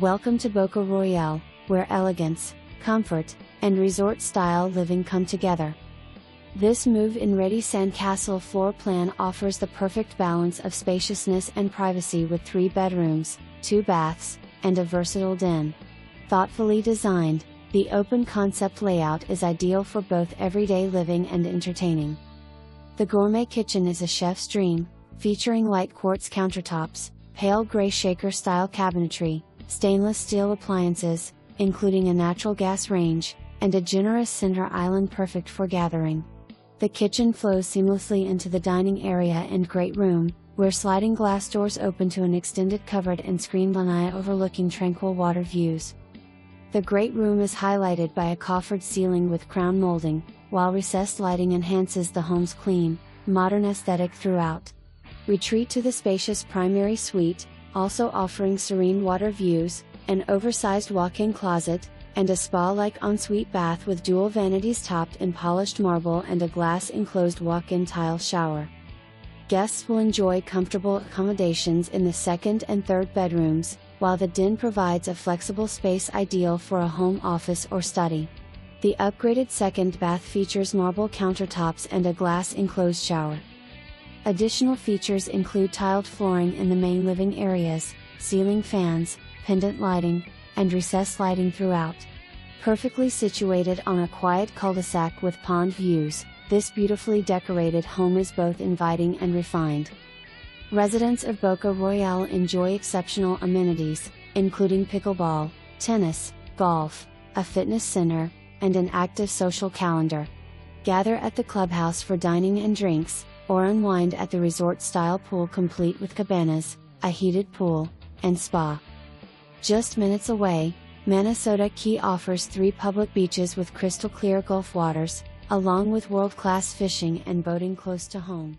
Welcome to Boca Royale, where elegance, comfort, and resort-style living come together. This move-in-ready Sandcastle floor plan offers the perfect balance of spaciousness and privacy with 3 bedrooms, 2 baths, and a versatile den. Thoughtfully designed, the open concept layout is ideal for both everyday living and entertaining. The gourmet kitchen is a chef's dream, featuring light quartz countertops, pale gray shaker-style cabinetry, stainless steel appliances, including a natural gas range, and a generous center island perfect for gathering. The kitchen flows seamlessly into the dining area and great room, where sliding glass doors open to an extended covered and screened lanai overlooking tranquil water views. The great room is highlighted by a coffered ceiling with crown molding, while recessed lighting enhances the home's clean, modern aesthetic throughout. Retreat to the spacious primary suite, also offering serene water views, an oversized walk-in closet, and a spa-like ensuite bath with dual vanities topped in polished marble and a glass-enclosed walk-in tile shower. Guests will enjoy comfortable accommodations in the second and third bedrooms, while the den provides a flexible space ideal for a home office or study. The upgraded second bath features marble countertops and a glass-enclosed shower. Additional features include tiled flooring in the main living areas, ceiling fans, pendant lighting, and recessed lighting throughout. Perfectly situated on a quiet cul-de-sac with pond views, this beautifully decorated home is both inviting and refined. Residents of Boca Royale enjoy exceptional amenities, including pickleball, tennis, golf, a fitness center, and an active social calendar. Gather at the clubhouse for dining and drinks, or unwind at the resort-style pool complete with cabanas, a heated pool, and spa. Just minutes away, Minnesota Key offers 3 public beaches with crystal-clear Gulf waters, along with world-class fishing and boating close to home.